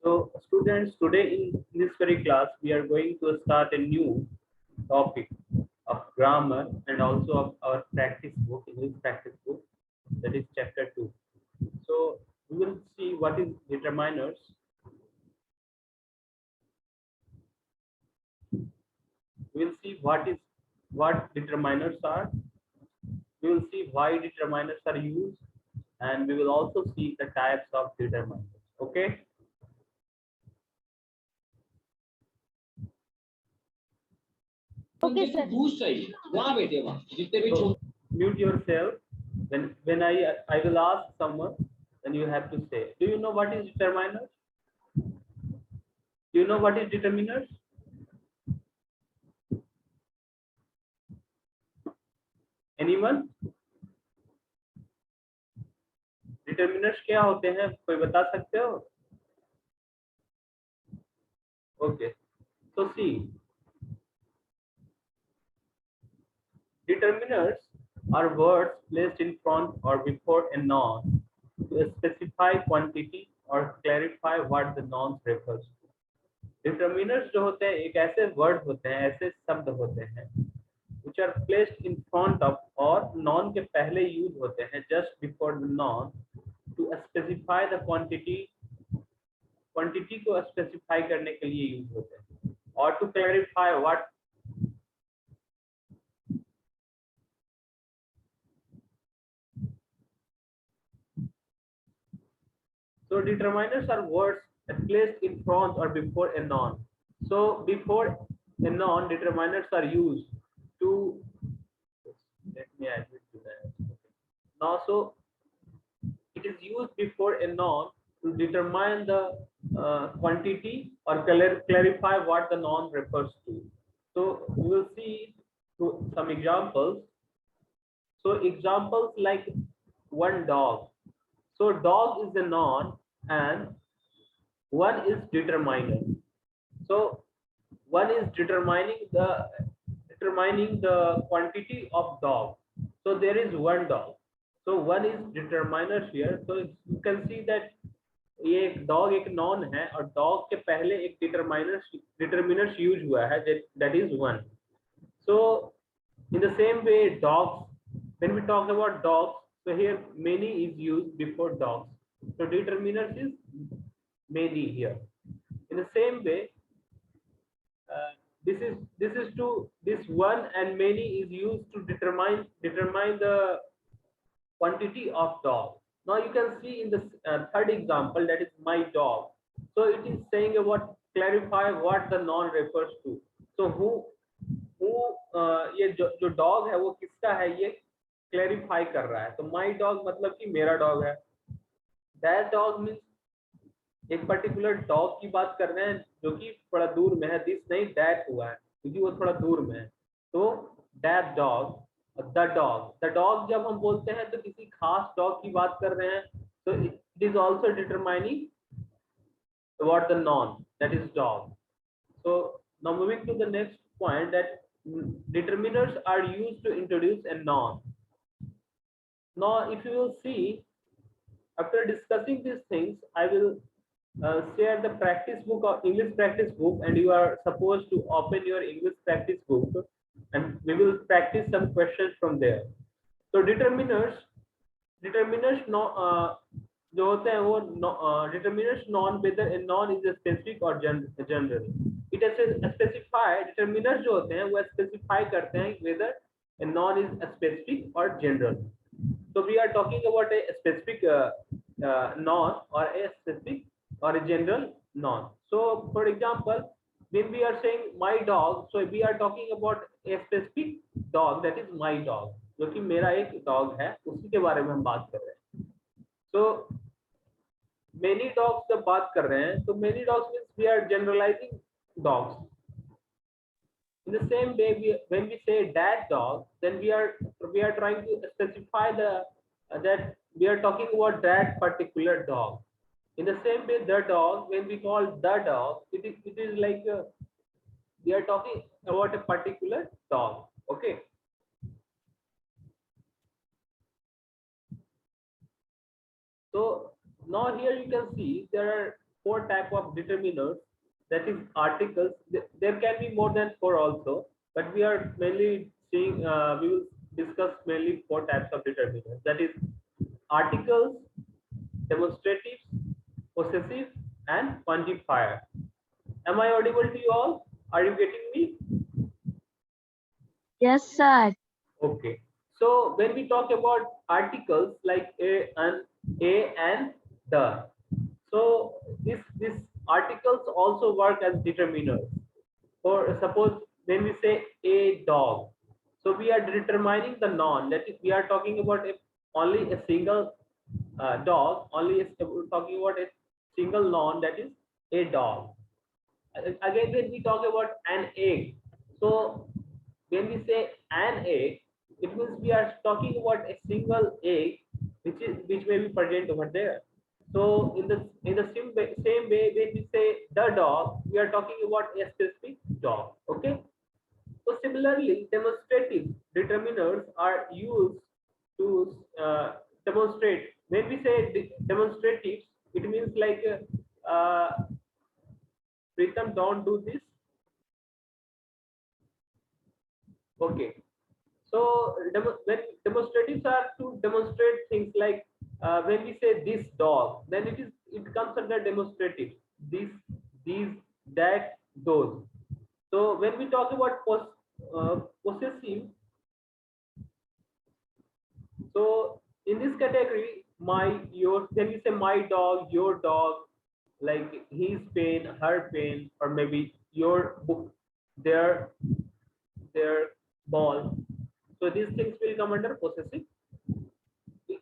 So, students, today in this very class, we are going to start a new topic of grammar and also of our practice book, English practice book, that is chapter 2. So, we will see what is determiners. We will see what determiners are. We will see why determiners are used, and we will also see the types of determiners. Okay. Okay, sir. So mute yourself. When I will ask someone, then you have to say, do you know what is determiners? Do you know what is determiners? Anyone? Determiners क्या होते हैं? कोई बता सकते हो? Okay. So see, determiners are words placed in front or before a noun to specify quantity or clarify what the noun refers to. Determiners जो होते हैं एक ऐसे वर्ड होते हैं, ऐसे शब्द होते हैं which are placed in front of और noun के पहले यूज होते हैं just before the noun to specify the quantity को specify करने के लिए यूज होते हैं और to clarify what so determiners are words placed in front or before a noun. So before a noun, determiners are used to let me add it to that. Now, so it is used before a noun to determine the quantity or clarify what the noun refers to. So we will see some examples. So examples like one dog. So dog is a noun and one is determiner. So one is determining the quantity of dog. So there is one dog. So one is determiners here. So you can see that ये एक dog एक noun है और dog के पहले एक determiners use हुआ है that is one. So in the same way dogs, when we talk about dogs, so here many is used before dogs. So determiners is many here. In the same way, this one and many is used to determine the quantity of dog. Now you can see in the third example, that is my dog. So it is saying about clarify what the noun refers to. So who ये जो dog है वो किसका है ये clarify कर रहा है. तो my dog मतलब कि मेरा dog है. That dog means एक पर्टिकुलर डॉग की बात कर रहे हैं जो कि थोड़ा दूर में है. दिस नहीं दैट हुआ है क्योंकि वो थोड़ा दूर में है. तो दैट डॉग द डॉग जब हम बोलते हैं तो किसी खास डॉग की बात कर रहे हैं. तो it is also determining what the noun that is dog. So now moving to the next point, that determiners are used to introduce a noun. Now if you will see, after discussing these things, I will share the practice book or English practice book, and you are supposed to open your English practice book and we will practice some questions from there. So determiners no, जो होते हैं वो determiners non whether a non is a specific or general. It is specify determiners जो होते हैं वो specify करते हैं whether a non is a specific or general. So we are talking about a specific non or a specific or a general noun. So for example, when we are saying my dog, so we are talking about a specific dog, that is my dog, जो कि मेरा एक dog है, उसी के बारे में हम बात कर रहे हैं. So many dogs जब बात कर रहे हैं तो many dogs means we are generalizing dogs. In the same way, when we say that dog, then we are trying to specify that we are talking about that particular dog. In the same way, the dog, when we call the dog, it is like we are talking about a particular dog. Okay. So now here you can see there are four type of determiners, that is articles. There can be more than four also, but we are mainly seeing, we will discuss mainly four types of determiners, that is articles, demonstratives, possessive, and quantifier. Am I audible to you all? Are you getting me? Yes, sir. Okay. So when we talk about articles like a and the, so this articles also work as determiners. For suppose when we say a dog, so we are determining the noun. That is, we are talking about only a single dog. Only we're talking about a single noun, that is a dog. Again, when we talk about an egg, so when we say an egg, it means we are talking about a single egg, which may be present over there. So in the same way, when we say the dog, we are talking about a specific dog. Okay. So similarly, demonstrative determiners are used to demonstrate. When we say demonstratives, it means like Pritam, don't do this. Okay. So when demonstratives are to demonstrate things like, when we say this dog, then it comes under demonstrative. This, these, that, those. So when we talk about possessive, so in this category, my, your, when we say my dog, your dog, like his pen, her pen, or maybe your book, their their ball. So these things will come under possessive.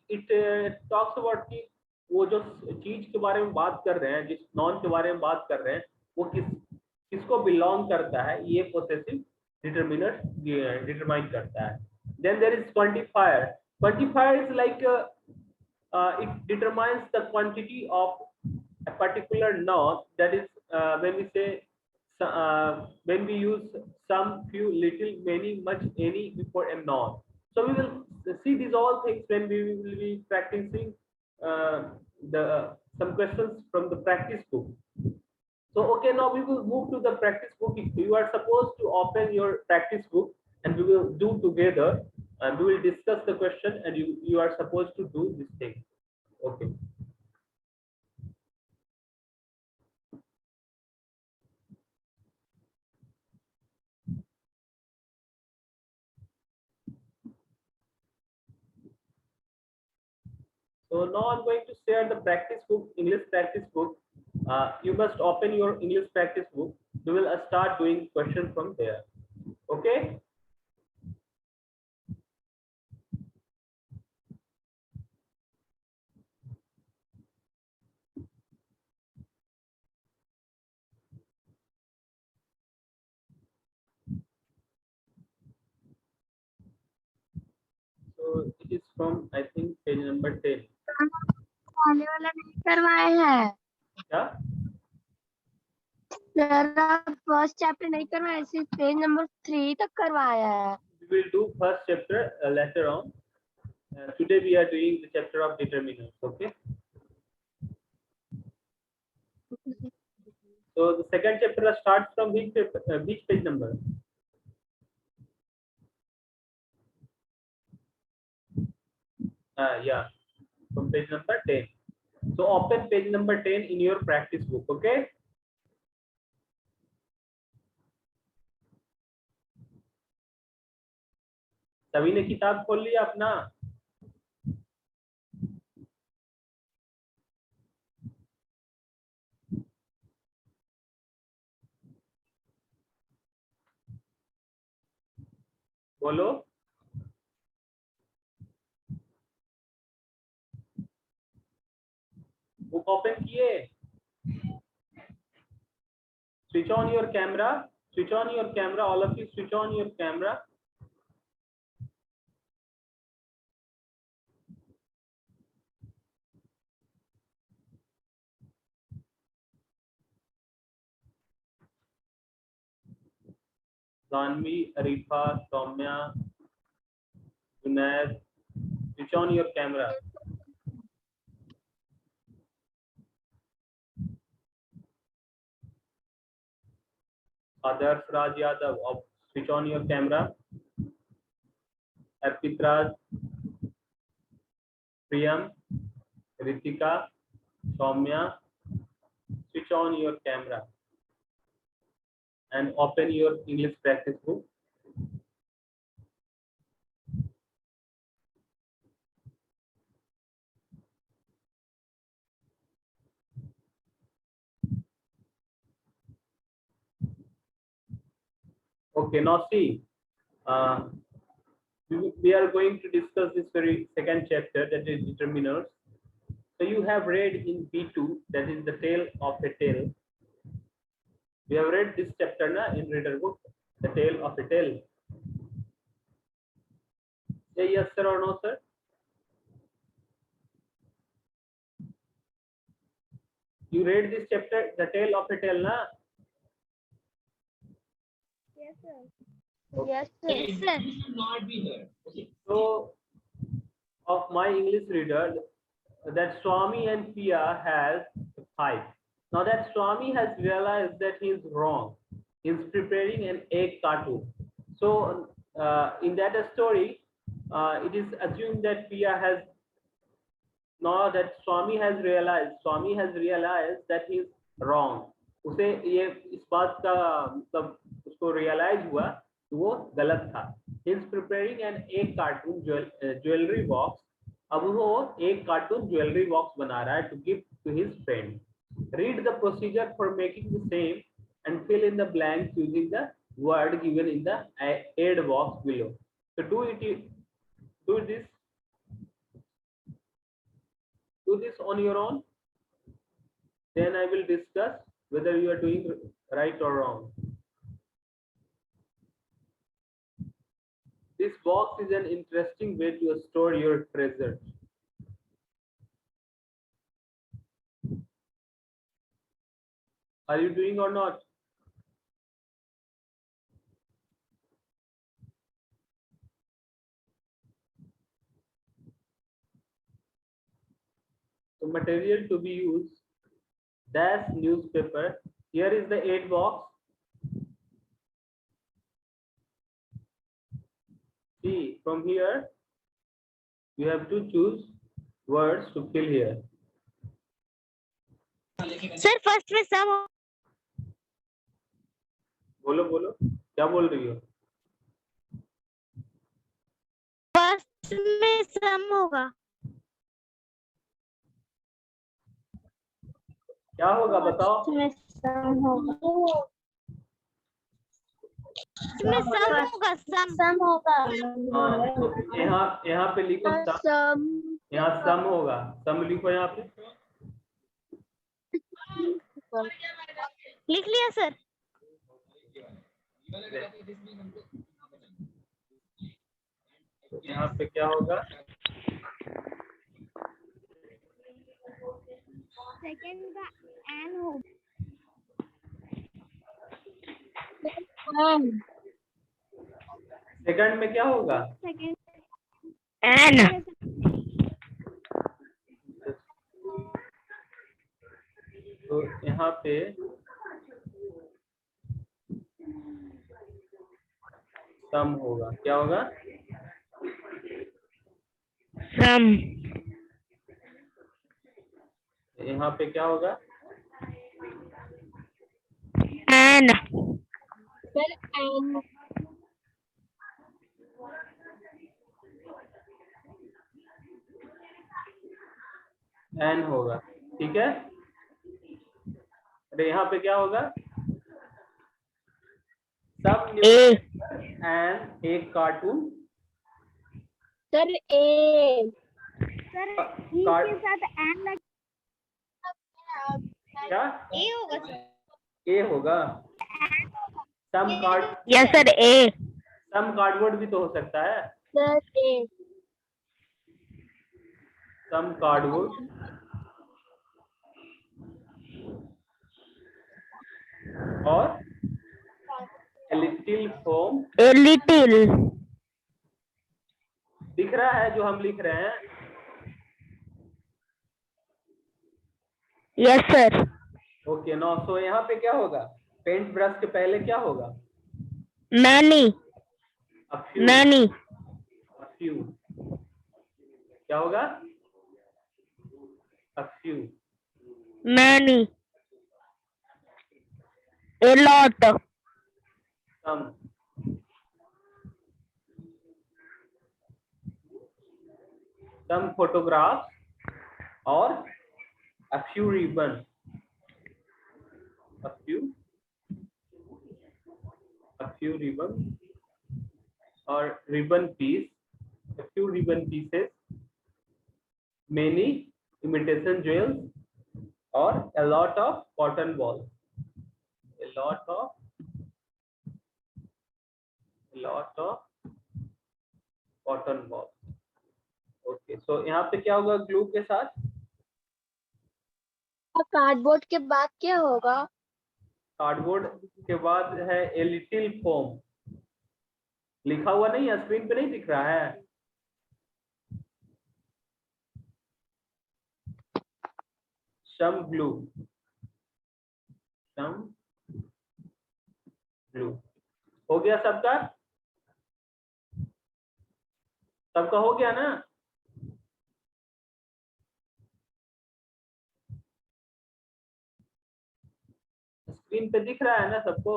It talks about कि वो जो चीज के बारे में बात कर रहे हैं, जिस नॉन के बारे में बात कर रहे हैं, वो किसको बिलोंग करता है, ये पोसेसिव डिटरमिनर डिटरमाइन करता है. Then there is quantifier. Quantifier is like it determines the quantity of a particular noun. That is, when we say, when we use some, few, little, many, much, any before a noun. So we will see these all things when we will be practicing the some questions from the practice book. So okay, now we will move to the practice book. You are supposed to open your practice book and we will do together, and we will discuss the question, and you are supposed to do this thing. Okay. So now I'm going to share the practice book, English practice book. You must open your English practice book. We will start doing question from there. Okay. So it is from, I think, page number 10. आने वाला नहीं करवाए हैं Yeah. जरा first chapter नहीं करवाए, सिर्फ page number 3 तक करवाया है. We will do first chapter later on. Today we are doing the chapter of determinants. Okay. So the second chapter starts from which page number? Yeah, from page number 10. So open page number 10 in your practice book. Okay. सभी ने किताब खोल लिया अपना? बोलो. Book open किए? Switch on your camera. Switch on your camera. All of you, switch on your camera. Zanvi, Arifa, Soumya, Junaid, switch on your camera. Adarsh Raj Yadav, switch on your camera. Arpit Raj, Priyam, Ritika, Soumya, switch on your camera and open your English practice book. Okay, now see, uh, we are going to discuss this very second chapter, that is determiners. So you have read in B2, that is the tale of a tale. We have read this chapter na, in reader book, the tale of a tale. Say yes sir or no sir. You read this chapter, the tale of a tale na? Yes, sir. Okay. Yes, sir. Yes, sir. should not be here. Okay. So of my English reader, that Swami and Pia has a fight. Now that Swami has realized that he is wrong. He is preparing an egg cartoon. So in that story, it is assumed that Pia has, now that Swami has realized that he is wrong. उसे ये इस बात का मतलब उसको realise हुआ कि वो गलत था. He is preparing an egg cartoon jewelry box. अब वो एक कार्टून ज्वेलरी बॉक्स बना रहा है to give to his friend. Read the procedure for making the same and fill in the blanks using the word given in the aid box below. So do this on your own. Then I will discuss whether you are doing right or wrong. This box is an interesting way to store your treasure. Are you doing or not? So material to be used, dash newspaper. Here is the 8 box. See, from here, you have to choose words to fill here. Sir, first में sum. बोलो बोलो क्या बोल रही हो? First में sum होगा. क्या होगा बताओ? First में sum होगा. इसमें सम होगा. सम होगा. हाँ, तो यहाँ पे लिखो सम. यहाँ सम होगा. सम लिखो यहाँ पे. लिख लिया सर. यहाँ पे क्या होगा? सेकंड का एन होगा. सेकंड में क्या होगा? सेकंड एन. तो यहाँ पे सम होगा. क्या होगा? सम. यहाँ पे क्या होगा? एन. Sir N. एन होगा. ठीक है. अरे यहाँ पे क्या होगा? सब एंड एक कार्टून. सर ए. सर ई के साथ एन लग. क्या? ए होगा सर. ए होगा. Some card. Yes sir a. Some cardboard भी तो हो सकता है. Sir a. सम कार्डबोर्ड और a little foam. A little. दिख रहा है जो हम लिख रहे हैं? Yes sir. Okay no. So यहाँ पे क्या होगा? पेंट ब्रश के पहले क्या होगा? many, A few. many, A few. क्या होगा? A few. many, a lot, Some. Some photographs or a few ribbon. A few ribbon or ribbon piece. A few ribbon pieces. Many imitation jewels or a lot of cotton balls. A lot of cotton balls. Okay, so यहाँ पे क्या होगा glue के साथ? Cardboard के बाद क्या होगा? कार्डबोर्ड के बाद है a little foam. लिखा हुआ नहीं है, स्क्रीन पे नहीं दिख रहा है? Some glue. हो गया सबका? सबका हो गया ना? स्क्रीन पे दिख रहा है ना सबको?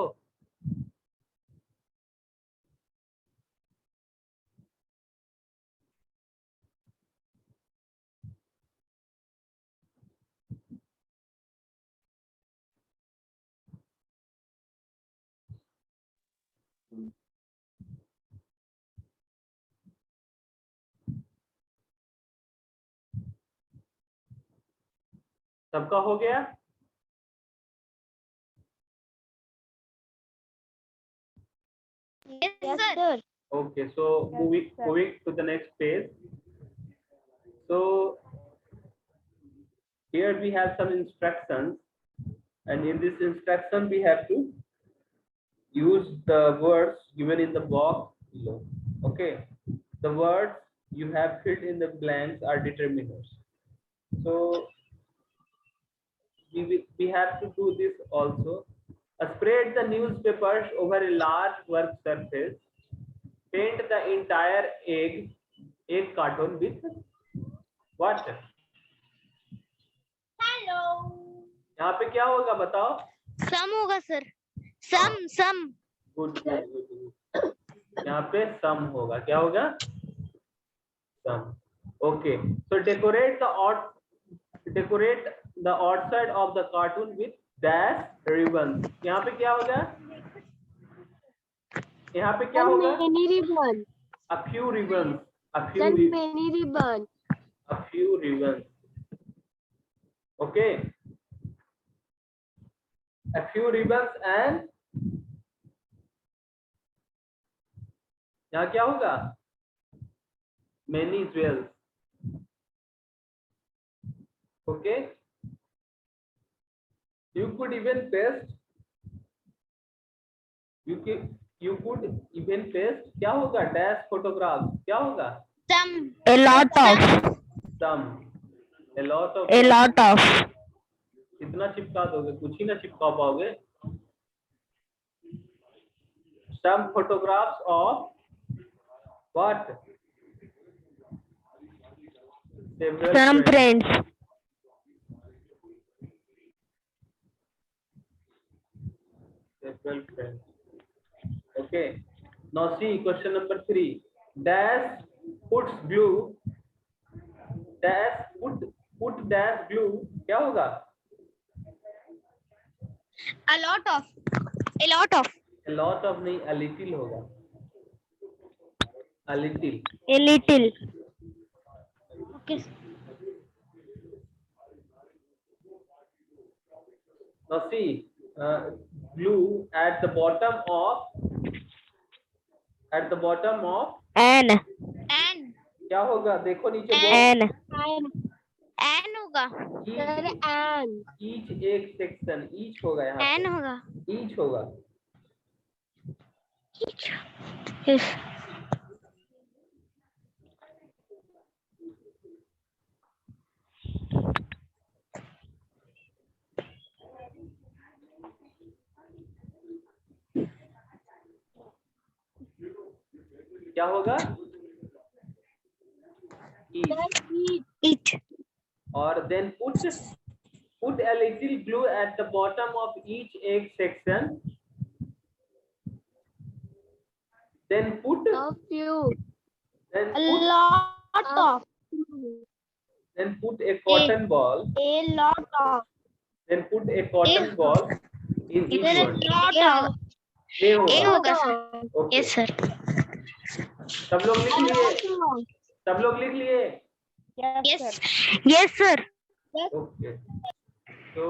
सबका हो गया? Yes, sir. Okay, so moving to the next page. So here we have some instructions, and in this instruction we have to use the words given in the box below. Okay, the words you have filled in the blanks are determiners. So we have to do this also. Spread the newspapers over a large work surface. Paint the entire egg cartoon with what? Hello. यहाँ पे क्या होगा बताओ? some होगा sir, some, good यहाँ पे सम होगा. क्या होगा? Some. Okay, so decorate the outside of the cartoon with dash ribbons. यहाँ पे क्या होगा? यहाँ पे क्या होगा? Many ribbon. A few ribbons. Many ribbon. A few ribbons. Okay. A few ribbons and यहाँ क्या होगा? Many jewels. Okay. You could even paste. You could even paste. क्या होगा? Dash photograph. क्या होगा? some, a lot of, Some. A lot of. कितना चिपका दोगे? कुछ ही ना चिपका पाओगे. Some photographs of what? some friends, Several friends. Okay. Now see question number 3. Dash puts glue. Dash put dash glue. क्या होगा? a lot of, A lot of नहीं, a little होगा. A little. a little, okay, Now see, glue at the bottom of an क्या होगा? देखो नीचे an होगा, each एक section each होगा यहाँ an पे. होगा, Each होगा. yes, क्या होगा? Eat. Eat. Or then put a little glue at the bottom of each egg section. Then put A few. then A put lot of. then put a cotton ball. A lot of. Then put a cotton ball in each There one. is lot of. A A होगा. होगा sir. Okay. Yes sir. सब लोग लिख लिए? सब लोग लिख लिए? Yes. Yes sir. Okay. So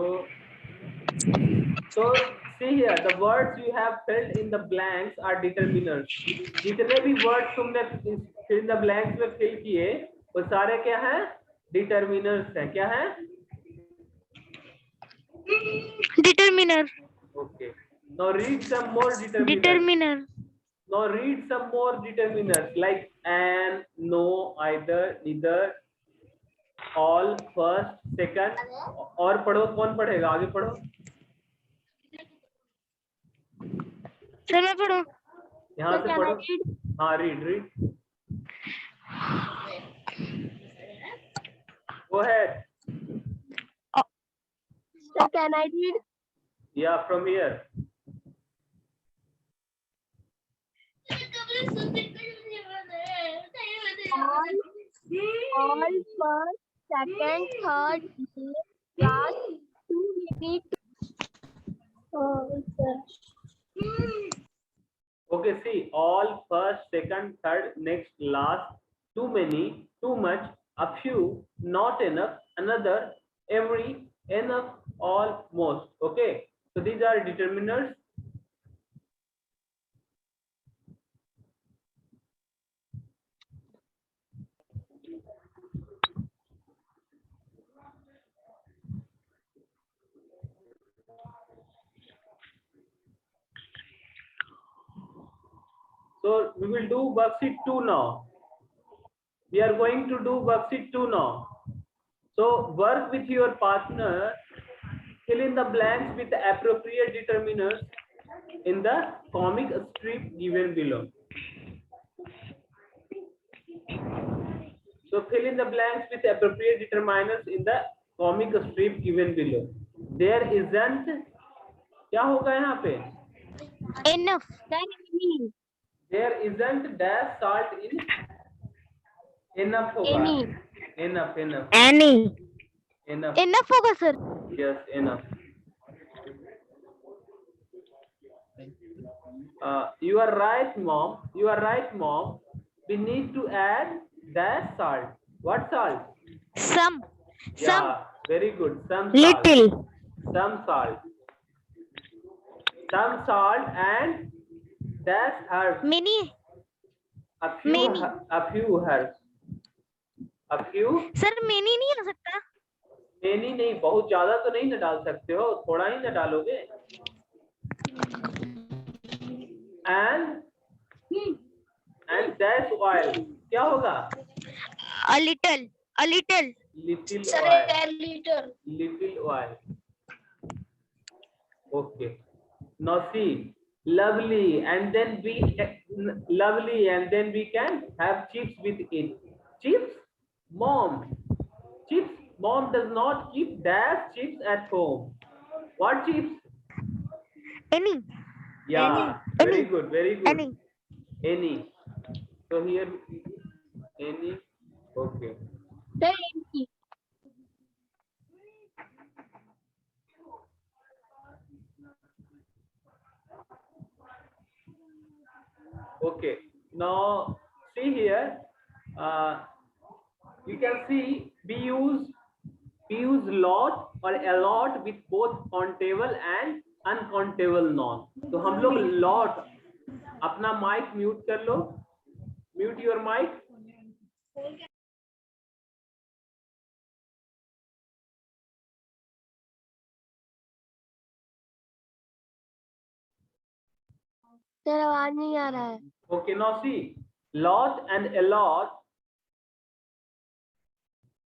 see here, the words you have filled in the blanks are determiners. जितने भी words तुमने fill in the blanks में fill किए, वो सारे क्या हैं? Determiners हैं. क्या हैं? Determiner. Okay. Now read some more determiners. Determiner. Now read some more determiners like and, no, either, neither, all, first, second. और पढ़ो, कौन पढ़ेगा? आगे पढ़ो. सर मैं पढ़ूं. यहाँ से पढ़ो. हाँ, read. Go ahead. So can I read? Yeah, from here. All first, second, third, last, too many. Okay, see, all, first, second, third, next, last, too many, too much, a few, not enough, another, every, enough, all, most. Okay, so these are determiners. So we will do worksheet 2 now. We are going to do worksheet 2 now. So work with your partner, fill in the blanks with the appropriate determiners in the comic strip given below. So fill in the blanks with appropriate determiners in the comic strip given below. There isn't, क्या होगा यहाँ पे? Enough. There isn't dash salt in. Enough होगा. Enough. Any. Enough. Enough होगा sir. Yes, enough. You are right, mom. You are right, mom. We need to add dash salt. What salt? Some. Yeah, very good. Some salt. Little. Some salt. Some salt and dash herbs. Many. A few. Many. A few herbs. A few. Sir many नहीं हो सकता. Many नहीं, बहुत ज्यादा तो नहीं ना डाल सकते हो, थोड़ा ही ना डालोगे. And dash oil. क्या होगा? A little. A little. Little Sir, oil. a little. Little oil. Okay. Now see, lovely, and then we can have chips with it. Chips, mom. Chips, mom does not keep dash chips at home. What chips? Any. Yeah, Any. very good, very good. Any. Any. So here, any. Okay. Okay. Now see here. You can see we use lot or a lot with both countable and uncountable noun. तो हम लोग lot, अपना mic mute कर लो. Mute your mic. तेरा आवाज नहीं आ रहा है. Okay, now see, lot and a lot.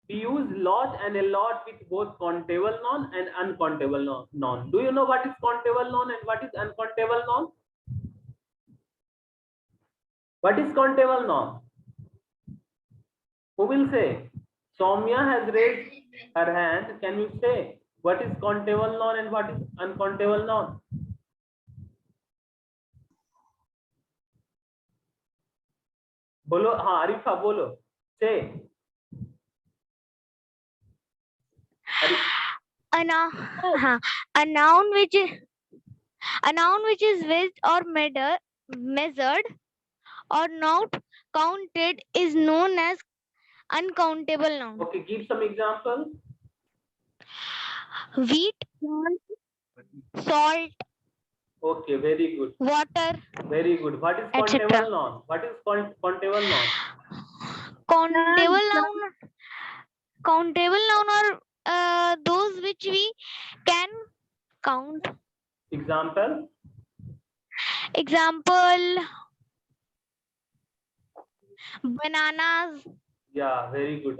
We use lot and a lot with both countable noun and uncountable noun. Do you know what is countable noun and what is uncountable noun? What is countable noun? Who will say? Soumya has raised her hand. Can you say what is countable noun and what is uncountable noun? बोलो हाँ आरिफा बोलो say A noun, a noun which is weighed or measured or not counted is known as uncountable noun. Okay, give some example. Wheat, salt, Okay, very good. water, Very good. What is etc. countable noun? What is countable noun? Countable noun are those which we can count. Example. Example, bananas, Yeah, very good.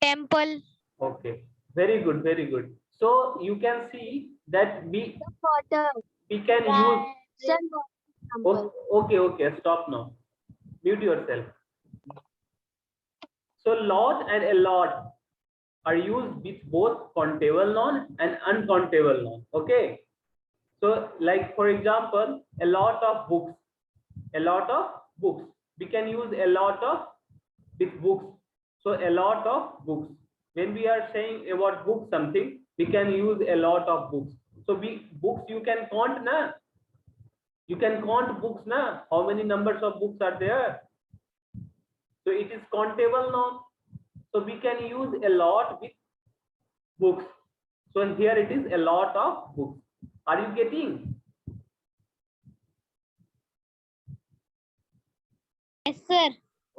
temple. Okay, very good, very good. So you can see that Water. we can use. Sun water. Okay, okay, stop now. Mute yourself. So lot and a lot are used with both countable noun and uncountable noun. Okay. So like for example, a lot of books. A lot of books. We can use a lot of with books. So a lot of books. When we are saying about book something, we can use a lot of books. So books you can count na. You can count books na. How many numbers of books are there? So it is countable noun. So we can use a lot with books. So here it is a lot of books. Are you getting? Yes, sir.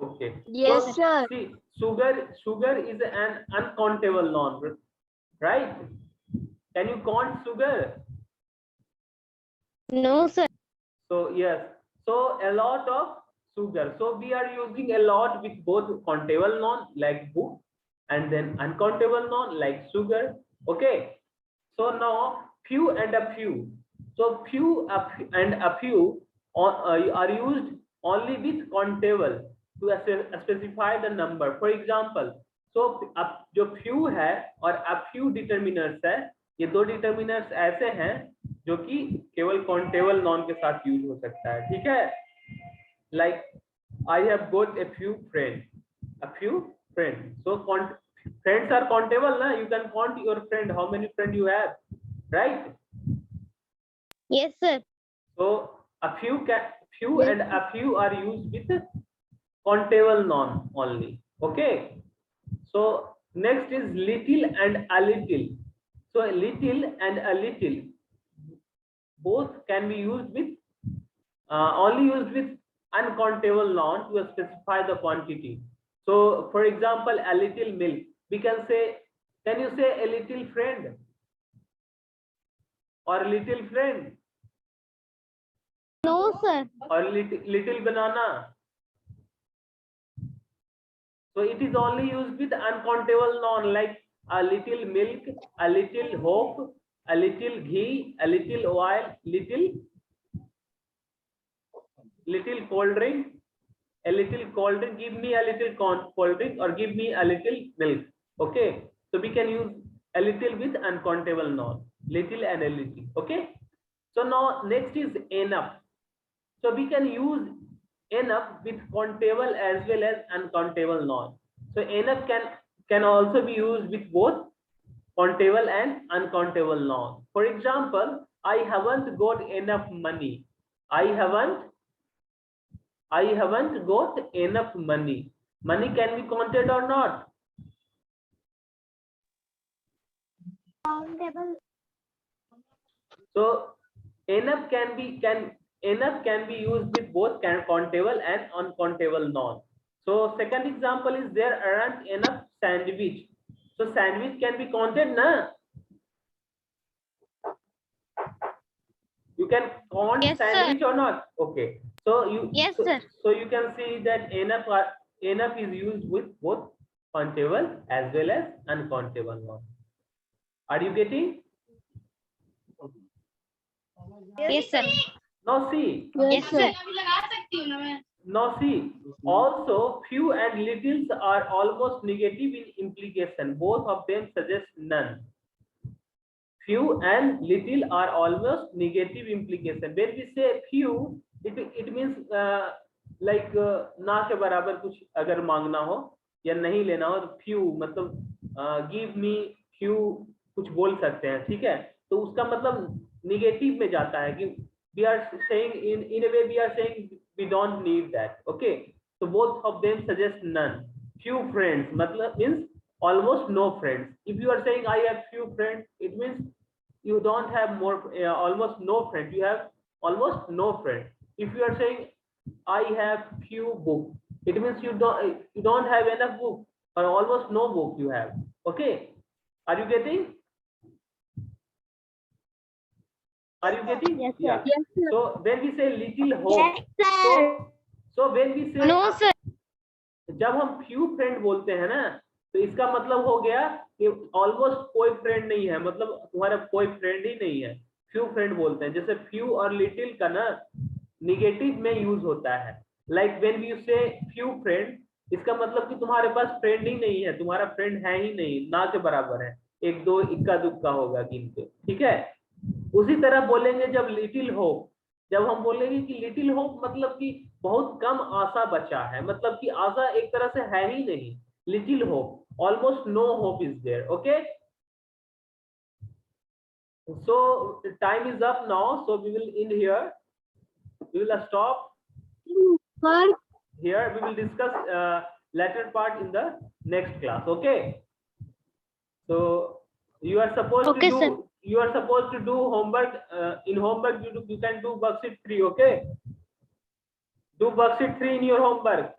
Okay. Yes, So, sir. see, sugar is an uncountable noun, right? Can you count sugar? No, sir. So yes. So a lot of sugar. So we are using a lot with both countable noun like book and then uncountable noun like sugar. Okay. So now few and a few. So few and a few are used only with countable to specify the number. For example, so जो few है और a few determiners है, ये दो determiners ऐसे हैं जो कि केवल countable noun के साथ यूज हो सकता है. ठीक है? Like I have got a few friends. A few friends. So friends are countable, na? You can count your friend. How many friends you have, right? Yes, sir. So a few and a few are used with countable noun only. Okay. So next is little and a little. So a little and a little both can be used with only used with uncountable noun to specify the quantity. So for example, a little milk, we can say, can you say a little friend or little friend No, sir. or little banana? So it is only used with uncountable noun like a little milk, a little hope, a little ghee, a little oil, little cold drink, a little cold drink, give me a little cold drink or give me a little milk. Okay, so we can use a little with uncountable noun, little and a little. Okay, so now next is enough. So we can use enough with countable as well as uncountable noun. So enough can also be used with both countable and uncountable noun. For example, I haven't got enough money. I haven't got enough money. Money can be counted or not? Countable. So enough can be used with both countable and uncountable noun. So second example is there aren't enough sandwich. So sandwich can be counted, na? You can count Yes, sandwich sir. or not? Okay. So Yes, sir. so you can see that enough is used with both countable as well as uncountable noun. Are you getting? Yes, sir. Now see, Yes, sir. now see, also few and littles are almost negative in implication. Both of them suggest none. Few and little are almost negative implication. When we say few, it means like ना के बराबर कुछ अगर मांगना हो या नहीं लेना हो तो few मतलब give me few कुछ बोल सकते हैं, ठीक है? तो उसका मतलब निगेटिव में जाता है कि we are saying in a way we are saying we don't need that. Okay, so both of them suggest none. Few friends मतलब means almost no friends. If you are saying I have few friends, it means you don't have more almost no friends. You have almost no friends. If you are saying I have few books, it means you don't have enough book or almost no book you have. Okay, are you getting? Are you getting? Yes, sir. Yeah. Yes, sir. So when we say little hope, Sir. so when we say No, sir. जब हम few friend बोलते हैं ना, तो इसका मतलब हो गया कि ऑलमोस्ट कोई फ्रेंड नहीं है, मतलब तुम्हारा कोई फ्रेंड ही नहीं है, फ्यू फ्रेंड बोलते हैं। जैसे फ्यू और लिटिल का ना निगेटिव में यूज होता है, लाइक व्हेन यू से फ्यू फ्रेंड, इसका मतलब कि तुम्हारे पास फ्रेंड ही नहीं है, तुम्हारा फ्रेंड है ही नहीं, ना के बराबर है, एक दो इक्का दुक्का होगा गिन के, ठीक है? उसी तरह बोलेंगे जब लिटिल होप, जब हम बोलेंगे कि लिटिल होप मतलब कि बहुत कम आशा बचा है, मतलब कि आशा एक तरह से है ही नहीं, little hope, almost no hope is there. Okay, so time is up now, so we will end here, we will stop Sir. here, we will discuss latter part in the next class. Okay, so you are supposed Okay, to do sir. you are supposed to do homework, in homework you can do worksheet 3. Okay, do worksheet 3 in your homework.